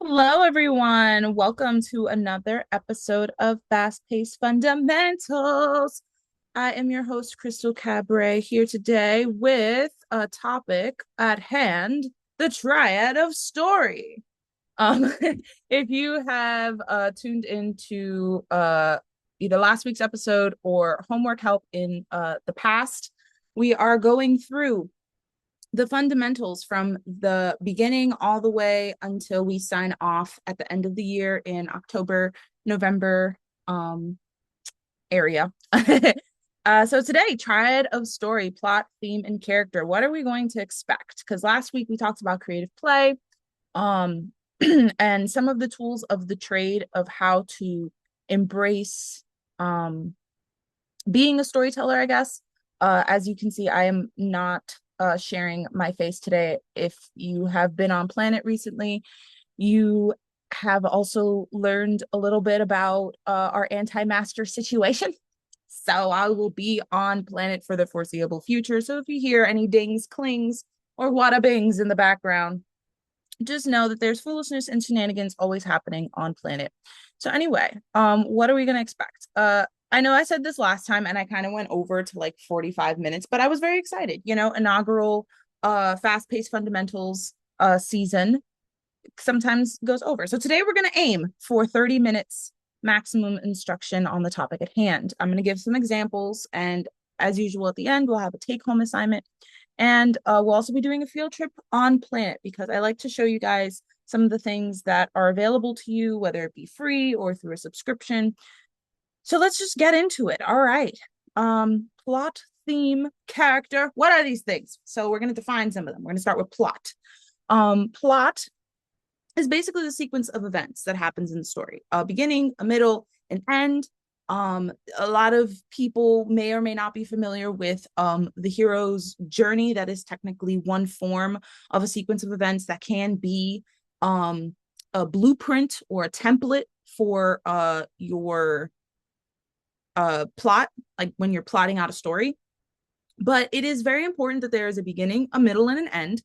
Hello, everyone. Welcome to another episode of Fast Paced Fundamentals. I am your host, Crystal Cabaret, here today with a topic at hand, the Triad of Story. Um, if you have tuned into either last week's episode or homework help in the past, we are going through the fundamentals from the beginning all the way until we sign off at the end of the year in October, November area. So today, triad of story, plot, theme, and character. What are we going to expect? Because last week we talked about creative play, um, and some of the tools of the trade of how to embrace being a storyteller, I guess. As you can see, I am not sharing my face today. If you have been on Planet recently, you have also learned a little bit about our anti-master situation. So I will be on Planet for the foreseeable future. So if you hear any dings, clings, or wada bings in the background, just know that there's foolishness and shenanigans always happening on Planet. So anyway, what are we gonna expect? I know I said this last time and I kind of went over to like 45 minutes, but I was very excited. Inaugural fast-paced fundamentals season sometimes goes over. So today we're gonna aim for 30 minutes maximum instruction on the topic at hand. I'm gonna give some examples, and as usual at the end, we'll have a take-home assignment. And we'll also be doing a field trip on Planet because I like to show you guys some of the things that are available to you, whether it be free or through a subscription. So let's just get into it. All right. Plot, theme, character. What are these things? So we're going to define some of them. We're going to start with plot. Plot is basically the sequence of events that happens in the story. A beginning, a middle, an end. A lot of people may or may not be familiar with the hero's journey. That is technically one form of a sequence of events that can be a blueprint or a template for your plot, like when you're plotting out a story. But it is very important that there is a beginning, a middle, and an end,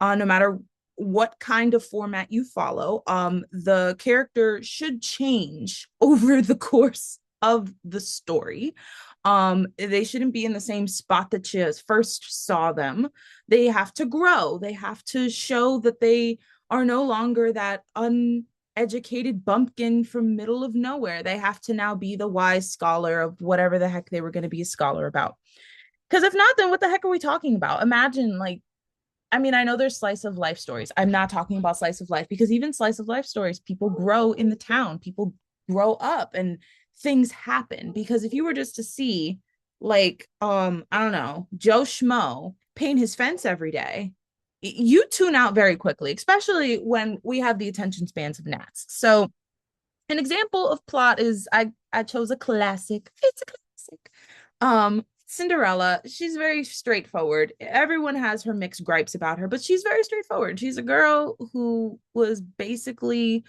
no matter what kind of format you follow. The character should change over the course of the story. They shouldn't be in the same spot that you first saw them. They have to grow. They have to show that they are no longer that uneducated bumpkin from middle of nowhere. They have to now be the wise scholar of whatever the heck they were going to be a scholar about. Because if not, then what the heck are we talking about? Imagine, like, I mean, I know there's slice of life stories. I'm not talking about slice of life because even slice of life stories, people grow in the town, people grow up and things happen. Because if you were just to see, like, I don't know, Joe Schmo paint his fence every day, you tune out very quickly, especially when we have the attention spans of gnats. So, an example of plot is I chose a classic. It's a classic. Cinderella, she's very straightforward. Everyone has her mixed gripes about her, but she's very straightforward. She's a girl who was basically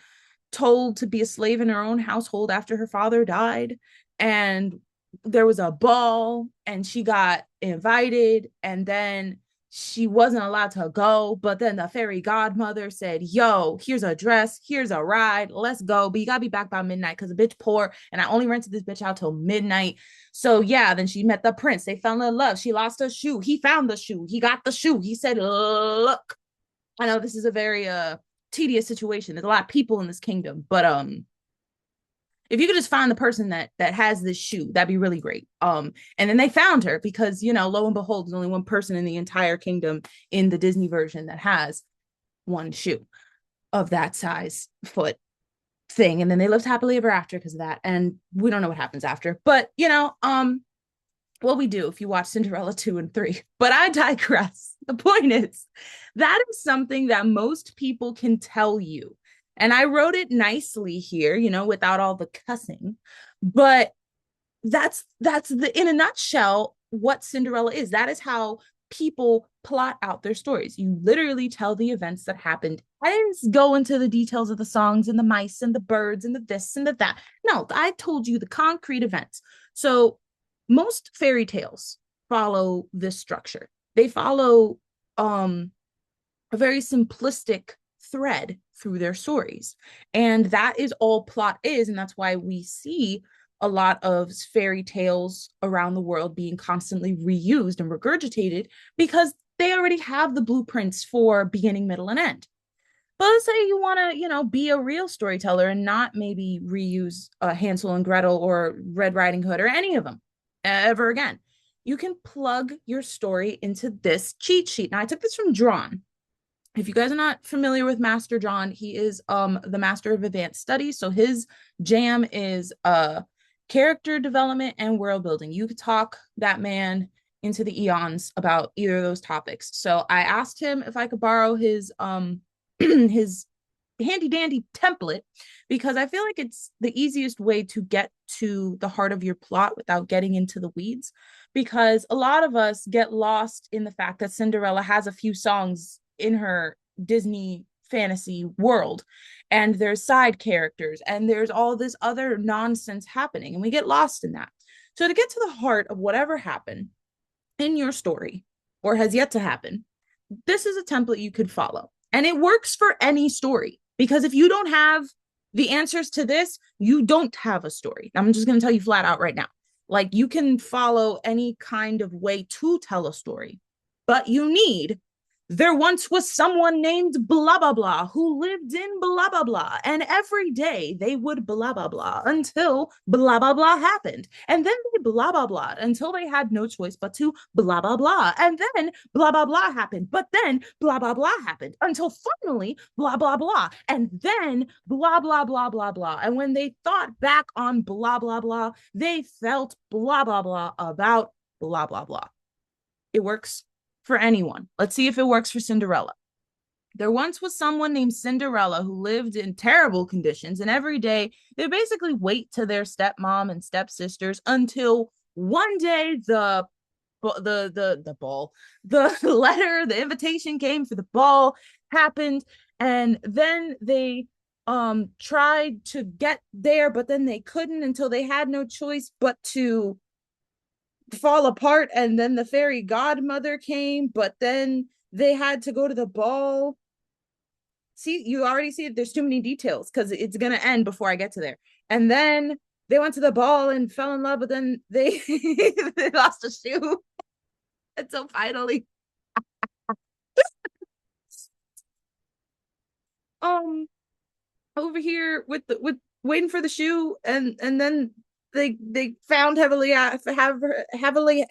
told to be a slave in her own household after her father died. And there was a ball, and she got invited, and then she wasn't allowed to go. But then the fairy godmother said, "Yo, here's a dress, here's a ride, let's go. But you gotta be back by midnight because the bitch poor, and I only rented this bitch out till midnight." So yeah, then she met the prince. They fell in love. She lost her shoe. He found the shoe. He got the shoe. He said, "Look, I know this is a very tedious situation. There's a lot of people in this kingdom, but if you could just find the person that has this shoe, that'd be really great." And then they found her because, lo and behold, there's only one person in the entire kingdom in the Disney version that has one shoe of that size foot thing. And then they lived happily ever after because of that. And we don't know what happens after. But well, we do if you watch Cinderella 2 and 3. But I digress. The point is, that is something that most people can tell you. And I wrote it nicely here, without all the cussing. But that's the in a nutshell what Cinderella is. That is how people plot out their stories. You literally tell the events that happened. I didn't go into the details of the songs and the mice and the birds and the this and the that. No, I told you the concrete events. So most fairy tales follow this structure. They follow a very simplistic thread through their stories. And that is all plot is. And that's why we see a lot of fairy tales around the world being constantly reused and regurgitated because they already have the blueprints for beginning, middle, and end. But let's say you want to, be a real storyteller and not maybe reuse Hansel and Gretel or Red Riding Hood or any of them ever again. You can plug your story into this cheat sheet. Now, I took this from Drawn. If you guys are not familiar with Master John, he is the master of advanced studies. So his jam is character development and world building. You could talk that man into the eons about either of those topics. So I asked him if I could borrow his his handy dandy template because I feel like it's the easiest way to get to the heart of your plot without getting into the weeds. Because a lot of us get lost in the fact that Cinderella has a few songs in her Disney fantasy world, and there's side characters, and there's all this other nonsense happening, and we get lost in that. So, to get to the heart of whatever happened in your story or has yet to happen, this is a template you could follow. And it works for any story because if you don't have the answers to this, you don't have a story. I'm just going to tell you flat out right now. Like you can follow any kind of way to tell a story, but you need there once was someone named blah, blah, blah, who lived in blah, blah, blah. And every day they would blah, blah, blah until blah, blah, blah happened. And then they blah, blah, blah until they had no choice but to blah, blah, blah. And then blah, blah, blah happened. But then blah, blah, blah happened until finally blah, blah, blah. And then blah, blah, blah, blah, blah. And when they thought back on blah, blah, blah, they felt blah, blah, blah about blah, blah, blah. It works for anyone. Let's see if it works for Cinderella. There once was someone named Cinderella who lived in terrible conditions, and every day they basically wait to their stepmom and stepsisters until one day the ball, the letter, the invitation came for the ball happened, and then they tried to get there, but then they couldn't until they had no choice but to fall apart, and then the fairy godmother came, but then they had to go to the ball. See, you already see it. There's too many details because it's gonna end before I get to there. And then they went to the ball and fell in love, but then they they lost a shoe. And so finally, over here with waiting for the shoe, and then they found heavily happily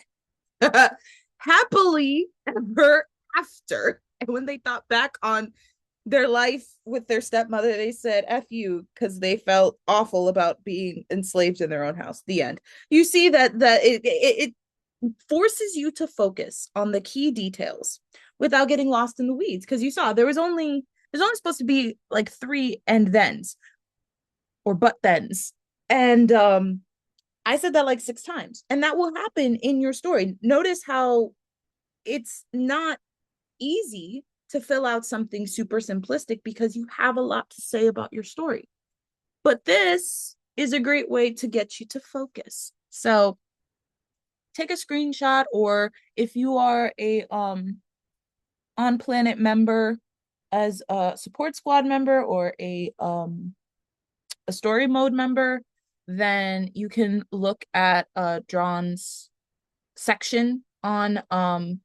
ever after. And when they thought back on their life with their stepmother, they said F you because they felt awful about being enslaved in their own house. The end. You see that it forces you to focus on the key details without getting lost in the weeds. Because you saw there's only supposed to be like 3 and thens or but thens. And I said that like 6 times, and that will happen in your story. Notice how it's not easy to fill out something super simplistic because you have a lot to say about your story. But this is a great way to get you to focus. So take a screenshot, or if you are a on planet member as a support squad member or a story mode member, then you can look at Drawn's section on I'm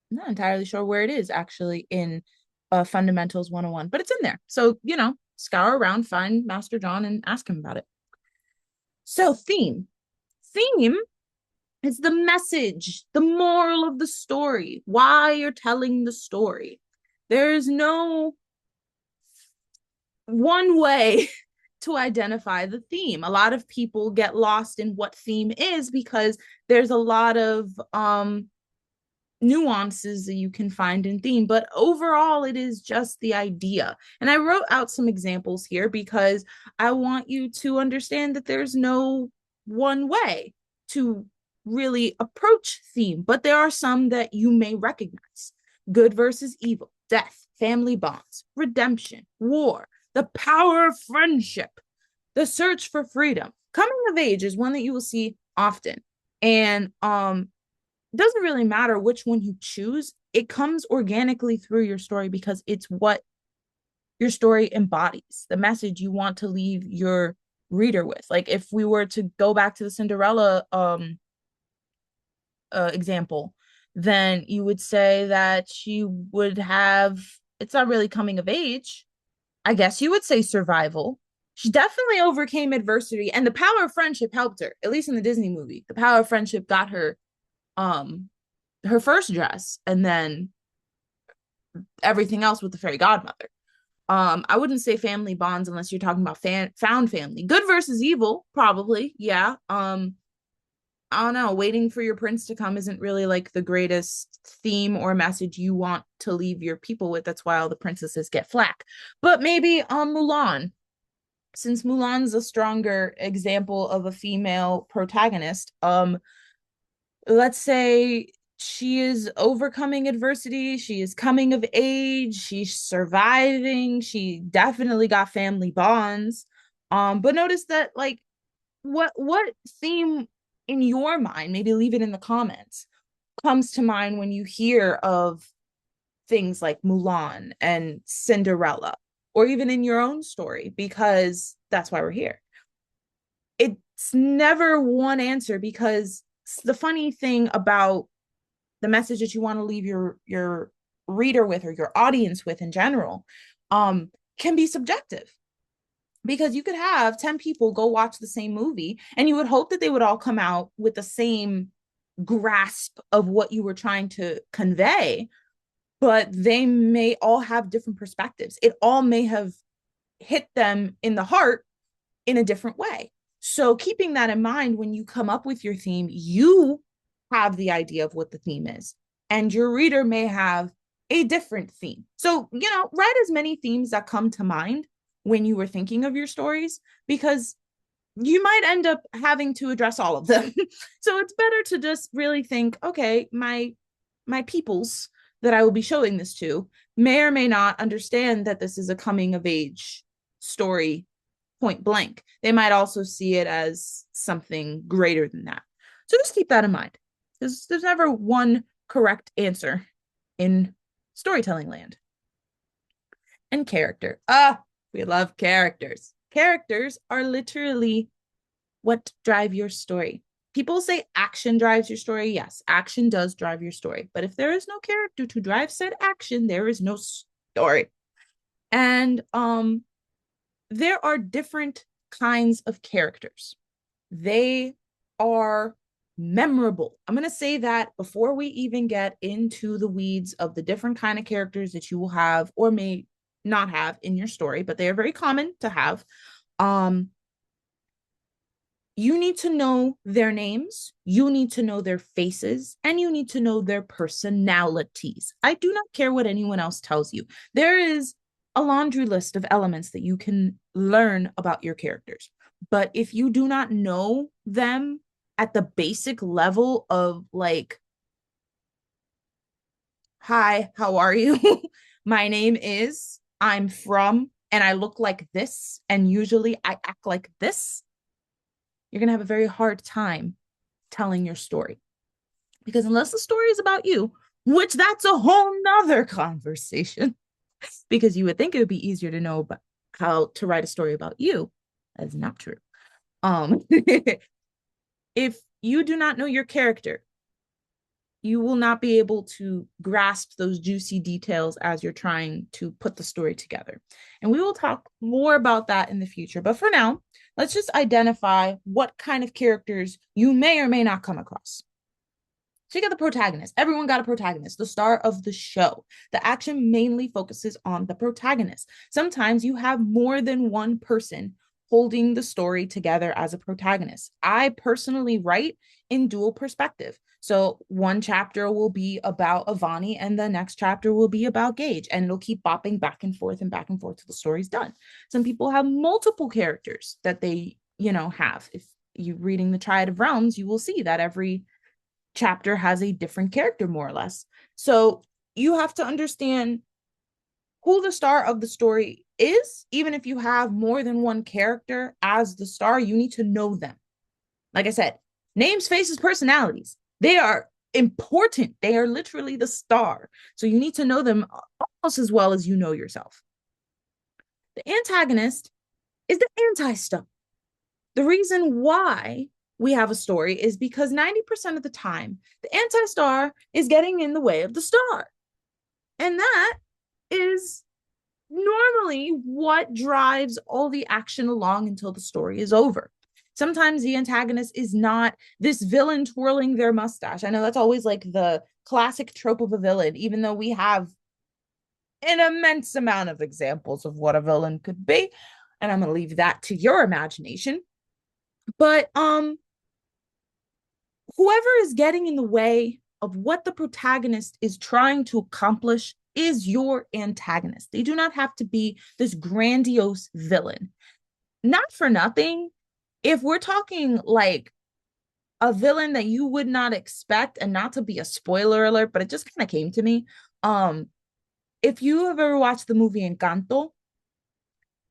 not entirely sure where it is actually in Fundamentals 101, but it's in there. So, scour around, find Master John and ask him about it. So theme is the message, the moral of the story, why you're telling the story. There is no one way to identify the theme. A lot of people get lost in what theme is because there's a lot of nuances that you can find in theme, but overall it is just the idea. And I wrote out some examples here because I want you to understand that there's no one way to really approach theme, but there are some that you may recognize. Good versus evil, death, family bonds, redemption, war, the power of friendship, the search for freedom. Coming of age is one that you will see often. And it doesn't really matter which one you choose. It comes organically through your story because it's what your story embodies, the message you want to leave your reader with. Like if we were to go back to the Cinderella example, then you would say that she would have, it's not really coming of age. I guess you would say survival. She definitely overcame adversity, and the power of friendship helped her, at least in the Disney movie. The power of friendship got her um her first dress, and then everything else with the fairy godmother. I wouldn't say family bonds unless you're talking about found family. Good versus evil, probably. Yeah. I don't know. Waiting for your prince to come isn't really like the greatest theme or message you want to leave your people with. That's why all the princesses get flack. But maybe Mulan, since Mulan's a stronger example of a female protagonist, let's say she is overcoming adversity, she is coming of age, she's surviving, she definitely got family bonds. But notice that like what theme in your mind, maybe leave it in the comments, comes to mind when you hear of things like Mulan and Cinderella, or even in your own story, because that's why we're here. It's never one answer, because the funny thing about the message that you want to leave your reader with, or your audience with in general, can be subjective, because you could have 10 people go watch the same movie and you would hope that they would all come out with the same grasp of what you were trying to convey, but they may all have different perspectives. It all may have hit them in the heart in a different way. So keeping that in mind, when you come up with your theme, you have the idea of what the theme is, and your reader may have a different theme. So, write as many themes that come to mind when you were thinking of your stories, because you might end up having to address all of them. So it's better to just really think, okay, my peoples that I will be showing this to may or may not understand that this is a coming of age story, point blank. They might also see it as something greater than that. So just keep that in mind, because there's never one correct answer in storytelling land. And character. We love characters. Characters are literally what drive your story. People say action drives your story. Yes, action does drive your story. But if there is no character to drive said action, there is no story. And there are different kinds of characters. They are memorable. I'm going to say that before we even get into the weeds of the different kind of characters that you will have or may not have in your story, but they are very common to have. You need to know their names, you need to know their faces, and you need to know their personalities. I do not care what anyone else tells you. There is a laundry list of elements that you can learn about your characters. But if you do not know them at the basic level of like, hi, how are you? My name is, I'm from, and I look like this, and usually I act like this, you're going to have a very hard time telling your story. Because unless the story is about you, which that's a whole nother conversation, because you would think it would be easier to know about how to write a story about you. That is not true. If you do not know your character, you will not be able to grasp those juicy details as you're trying to put the story together. And we will talk more about that in the future. But for now, let's just identify what kind of characters you may or may not come across. So you got the protagonist. Everyone got a protagonist, the star of the show. The action mainly focuses on the protagonist. Sometimes you have more than one person holding the story together as a protagonist. I personally write in dual perspective. So one chapter will be about Avani and the next chapter will be about Gage, and it'll keep bopping back and forth till the story's done. Some people have multiple characters that they, have. If you're reading the Triad of Realms, you will see that every chapter has a different character, more or less. So you have to understand who the star of the story is. Even if you have more than one character as the star, you need to know them. Like I said, names, faces, personalities, they are important. They are literally the star. So you need to know them almost as well as you know yourself. The antagonist is the anti-stuff. The reason why we have a story is because 90% of the time, the anti-star is getting in the way of the star. And that is normally what drives all the action along until the story is over. Sometimes the antagonist is not this villain twirling their mustache. I know that's always like the classic trope of a villain, even though we have an immense amount of examples of what a villain could be. And I'm going to leave that to your imagination. But whoever is getting in the way of what the protagonist is trying to accomplish is your antagonist. They do not have to be this grandiose villain. Not for nothing, if we're talking like a villain that you would not expect, and not to be a spoiler alert, but it just kind of came to me. If you have ever watched the movie Encanto,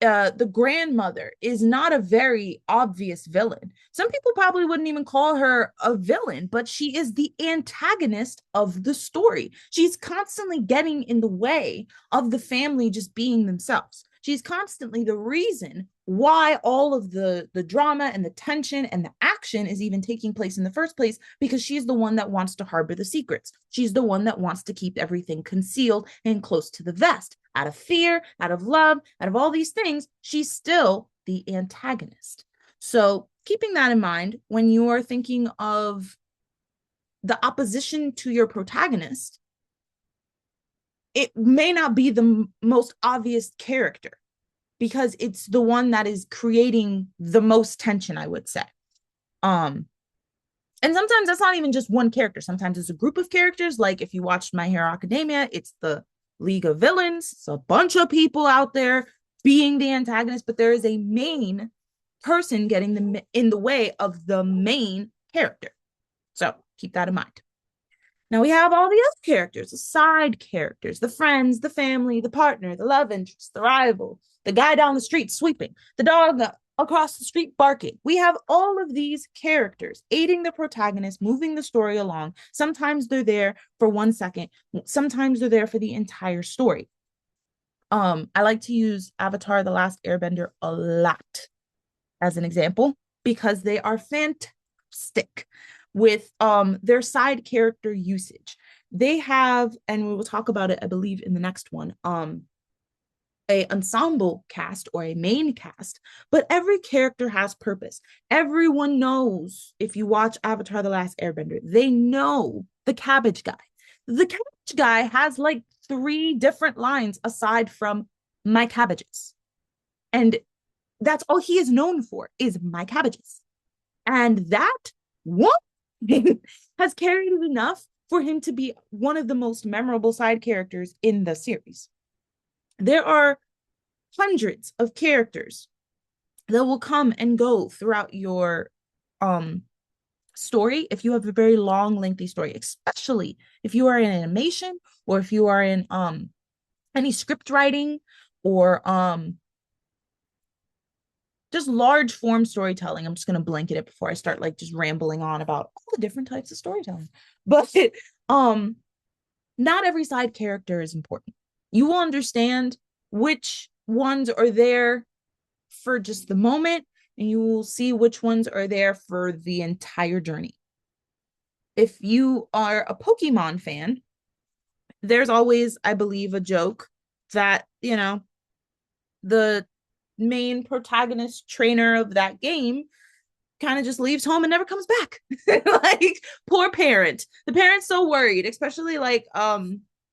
the grandmother is not a very obvious villain. Some people probably wouldn't even call her a villain, but she is the antagonist of the story. She's constantly getting in the way of the family just being themselves. She's constantly the reason why all of the drama and the tension and the action is even taking place in the first place, because she's the one that wants to harbor the secrets. She's the one that wants to keep everything concealed and close to the vest. Out of fear, out of love, out of all these things, she's still the antagonist. So keeping that in mind, when you are thinking of the opposition to your protagonist, it may not be the most obvious character, because it's the one that is creating the most tension, I would say. And sometimes that's not even just one character. Sometimes it's a group of characters. Like if you watched My Hero Academia, it's the League of Villains. It's a bunch of people out there being the antagonist, but there is a main person getting in the way of the main character. So keep that in mind. Now we have all the other characters, the side characters, the friends, the family, the partner, the love interest, the rival, the guy down the street sweeping, the dog across the street barking. We have all of these characters aiding the protagonist, moving the story along. Sometimes they're there for 1 second. Sometimes they're there for the entire story. I like to use Avatar: The Last Airbender a lot as an example, because they are fantastic with their side character usage. They have, and we will talk about it, I believe, in the next one, a ensemble cast or a main cast, but every character has purpose. Everyone knows, if you watch Avatar: The Last Airbender, they know the cabbage guy. The cabbage guy has like 3 different lines aside from "my cabbages." And that's all he is known for, is "my cabbages." And that one has carried it enough for him to be one of the most memorable side characters in the series. There are hundreds of characters that will come and go throughout your story if you have a very long, lengthy story, especially if you are in animation, or if you are in any script writing, or just large form storytelling. I'm just going to blanket it before I start like just rambling on about all the different types of storytelling. But not every side character is important. You will understand which ones are there for just the moment, and you will see which ones are there for the entire journey. If you are a Pokemon fan, there's always, I believe, a joke that, you know, the main protagonist trainer of that game kind of just leaves home and never comes back. Like, poor parent. The parent's so worried, especially like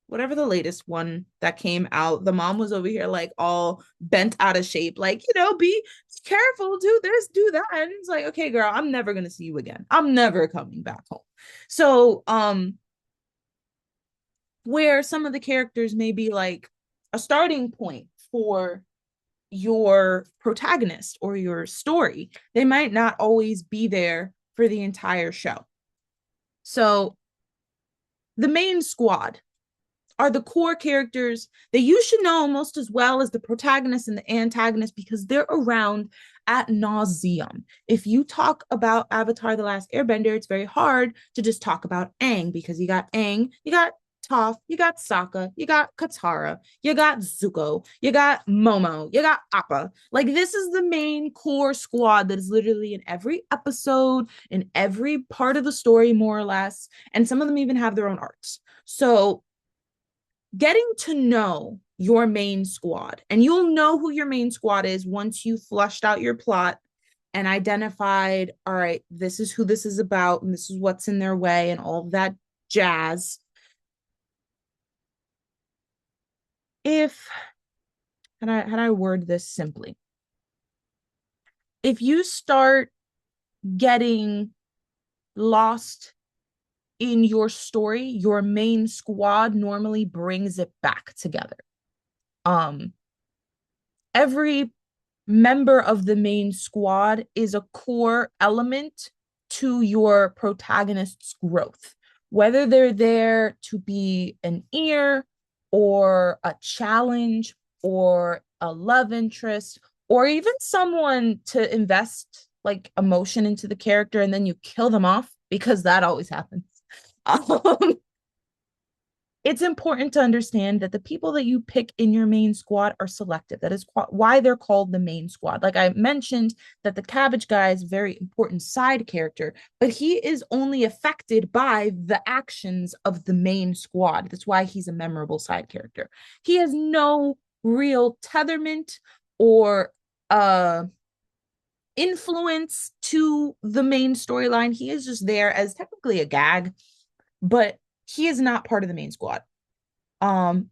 whatever the latest one that came out, the mom was over here like all bent out of shape, like, you know, be careful, do this, do that. And it's like, okay, girl, I'm never gonna see you again. I'm never coming back home. So where some of the characters may be like a starting point for your protagonist or your story, they might not always be there for the entire show. So the main squad are the core characters that you should know almost as well as the protagonist and the antagonist, because they're around ad nauseum. If you talk about Avatar: The Last Airbender, it's very hard to just talk about Aang, because you got Aang, you got Toph, you got Sokka, you got Katara, you got Zuko, you got Momo, you got Appa. Like, this is the main core squad that is literally in every episode, in every part of the story, more or less. And some of them even have their own arcs. So getting to know your main squad, and you'll know who your main squad is once you flushed out your plot and identified, all right, this is who this is about, and this is what's in their way, and all of that jazz. If, how do I word this simply? If you start getting lost in your story, your main squad normally brings it back together. Um, every member of the main squad is a core element to your protagonist's growth, whether they're there to be an ear or a challenge or a love interest or even someone to invest like emotion into the character and then you kill them off because that always happens. Um, it's important to understand that the people that you pick in your main squad are selective. That is why they're called the main squad. Like I mentioned, that the cabbage guy is a very important side character, but he is only affected by the actions of the main squad. That's why he's a memorable side character. He has no real tetherment or influence to the main storyline. He is just there as technically a gag, but he is not part of the main squad.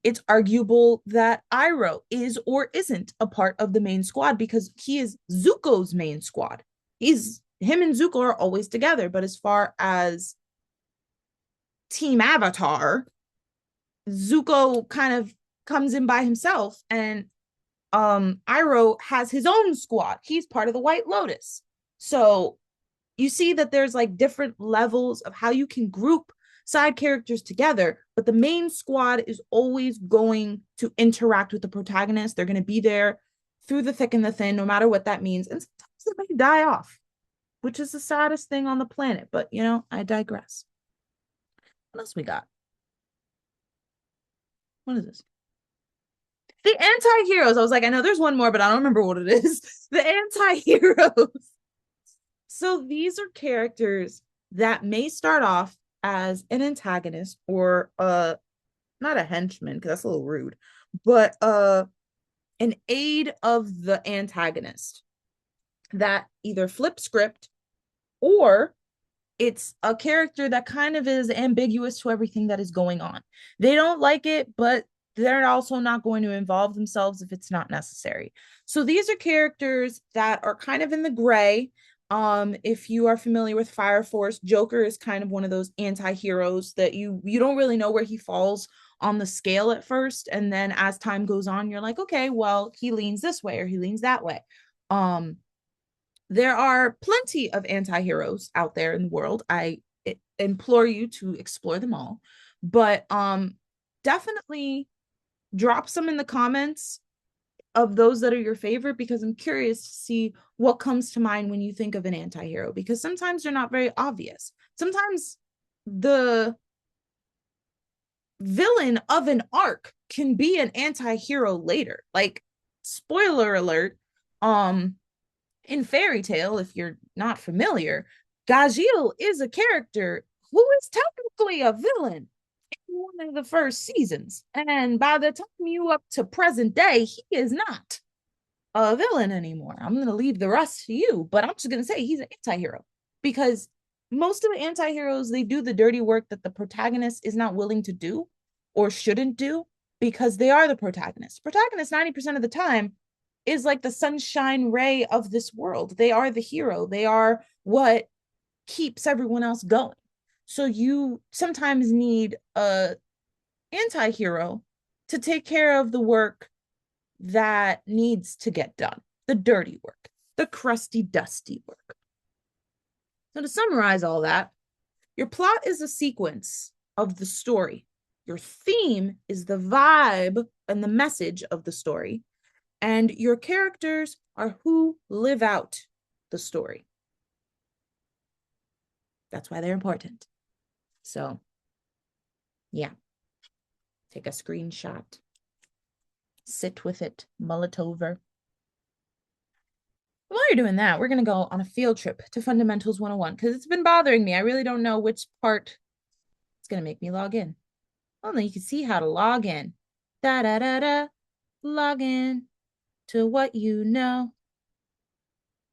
It's arguable that Iroh is or isn't a part of the main squad because he is Zuko's main squad. Him and Zuko are always together, but as far as Team Avatar, Zuko kind of comes in by himself, and Iroh has his own squad. He's part of the White Lotus. So you see that there's like different levels of how you can group side characters together, but the main squad is always going to interact with the protagonist. They're going to be there through the thick and the thin, no matter what that means. And sometimes they may die off, which is the saddest thing on the planet. But, you know, I digress. What else we got? What is this? The anti-heroes. I was like, I know there's one more, but I don't remember what it is. The anti-heroes. So these are characters that may start off as an antagonist or not a henchman, because that's a little rude, but an aid of the antagonist that either flip script or it's a character that kind of is ambiguous to everything that is going on. They don't like it, but they're also not going to involve themselves if it's not necessary. So these are characters that are kind of in the gray. If you are familiar with Fire Force, Joker is kind of one of those anti-heroes that you don't really know where he falls on the scale at first, and then as time goes on, you're like, okay, well, he leans this way or he leans that way. There are plenty of anti-heroes out there in the world. I implore you to explore them all, but definitely drop some in the comments of those that are your favorite, because I'm curious to see what comes to mind when you think of an anti-hero, because sometimes they're not very obvious. Sometimes the villain of an arc can be an anti-hero later. Like, spoiler alert, in Fairy Tail, if you're not familiar, Gajeel is a character who is technically a villain in one of the first seasons. And by the time you up to present day, he is not a villain anymore. I'm going to leave the rest to you, but I'm just going to say he's an anti-hero, because most of the anti-heroes, they do the dirty work that the protagonist is not willing to do or shouldn't do, because they are the protagonist. Protagonist 90% of the time is like the sunshine ray of this world. They are the hero. They are what keeps everyone else going. So you sometimes need a anti-hero to take care of the work that needs to get done, the dirty work, the crusty, dusty work. So to summarize all that, your plot is a sequence of the story. Your theme is the vibe and the message of the story. And your characters are who live out the story. That's why they're important. So, yeah. Take a screenshot. Sit with it, mull it over. While you're doing that, we're going to go on a field trip to Fundamentals 101 because it's been bothering me. I really don't know which part it's going to make me log in. Only you can see how to log in. Da da da da. Log in to what you know.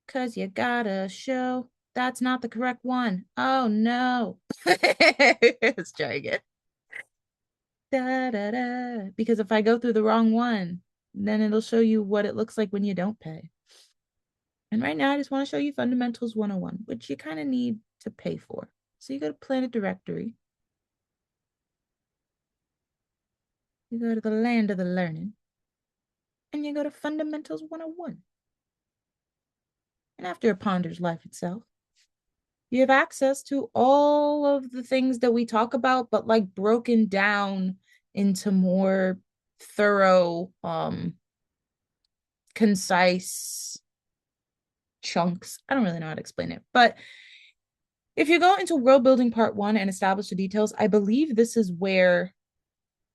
Because you gotta show. That's not the correct one. Oh no. Let's try again. Da da da. Because if I go through the wrong one, then it'll show you what it looks like when you don't pay. And right now, I just want to show you Fundamentals 101, which you kind of need to pay for. So you go to Planet Directory. You go to the land of the learning. And you go to Fundamentals 101. And after it ponders life itself, you have access to all of the things that we talk about, but like broken down into more thorough, concise chunks. I don't really know how to explain it, but if you go into world building part 1 and establish the details, I believe this is where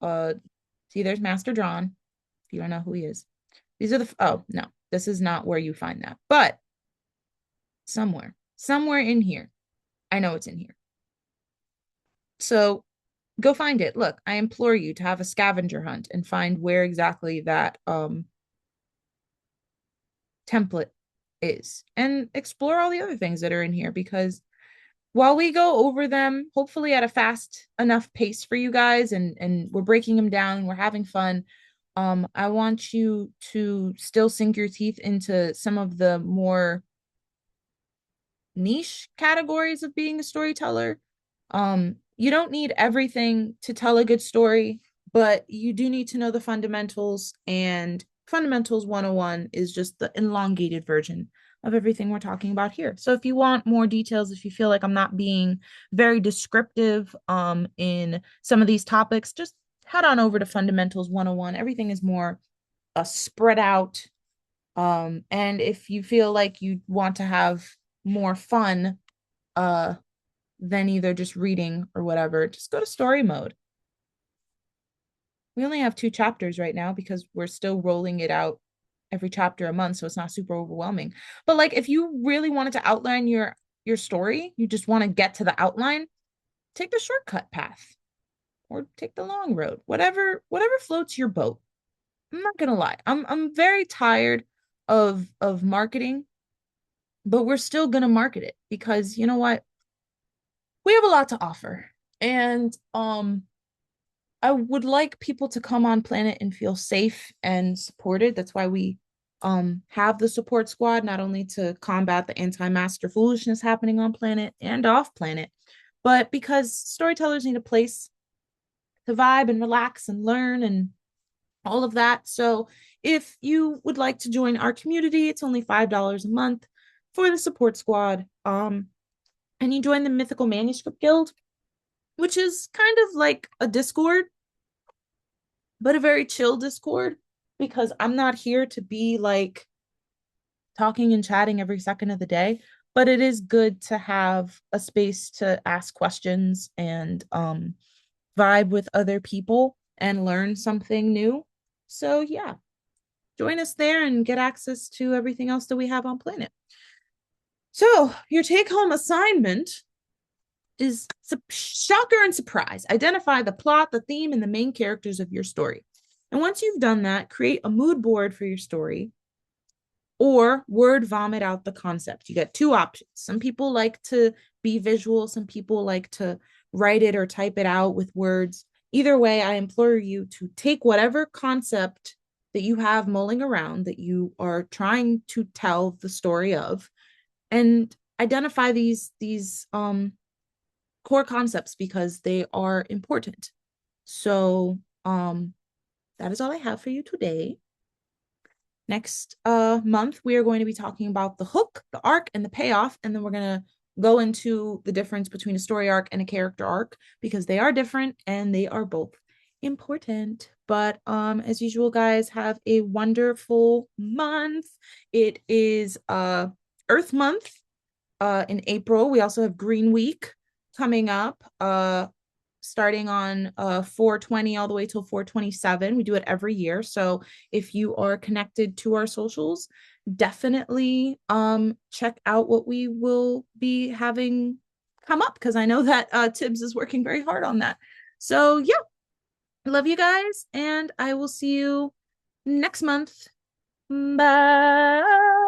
see, there's Master John, if you don't know who he is. These are the oh no, this is not where you find that, but somewhere in here, I know it's in here. So go find it. Look, I implore you to have a scavenger hunt and find where exactly that template is and explore all the other things that are in here, because while we go over them, hopefully at a fast enough pace for you guys, and we're breaking them down and we're having fun, I want you to still sink your teeth into some of the more niche categories of being a storyteller. You don't need everything to tell a good story, but you do need to know the fundamentals, and Fundamentals 101 is just the elongated version of everything we're talking about here. So if you want more details, if you feel like I'm not being very descriptive in some of these topics, just head on over to Fundamentals 101. Everything is more spread out. And if you feel like you want to have more fun than either just reading or whatever, just go to story mode. We only have 2 chapters right now because we're still rolling it out every chapter a month, so it's not super overwhelming. But like if you really wanted to outline your story, you just want to get to the outline, take the shortcut path or take the long road. Whatever floats your boat. I'm not gonna lie. I'm very tired of marketing, but we're still gonna market it because you know what? We have a lot to offer. And I would like people to come on Planet and feel safe and supported. That's why we have the support squad, not only to combat the anti-master foolishness happening on Planet and off Planet, but because storytellers need a place to vibe and relax and learn and all of that. So if you would like to join our community, it's only $5 a month for the support squad. And you join the Mythical Manuscript Guild, which is kind of like a Discord, but a very chill Discord, because I'm not here to be like talking and chatting every second of the day, but it is good to have a space to ask questions and vibe with other people and learn something new. So yeah, join us there and get access to everything else that we have on Planet. So your take-home assignment is shocker and surprise. Identify the plot, the theme, and the main characters of your story. And once you've done that, create a mood board for your story or word vomit out the concept. You get 2 options. Some people like to be visual. Some people like to write it or type it out with words. Either way, I implore you to take whatever concept that you have mulling around that you are trying to tell the story of and identify these core concepts because they are important. So that is all I have for you today. Next month, we are going to be talking about the hook, the arc, and the payoff, and then we're going to go into the difference between a story arc and a character arc because they are different and they are both important. But as usual, guys, have a wonderful month. It is Earth Month in April. We also have Green Week coming up. starting on 420 all the way till 427. We do it every year. So if you are connected to our socials, definitely check out what we will be having come up, because I know that Tibbs is working very hard on that. So yeah, I love you guys, and I will see you next month. Bye.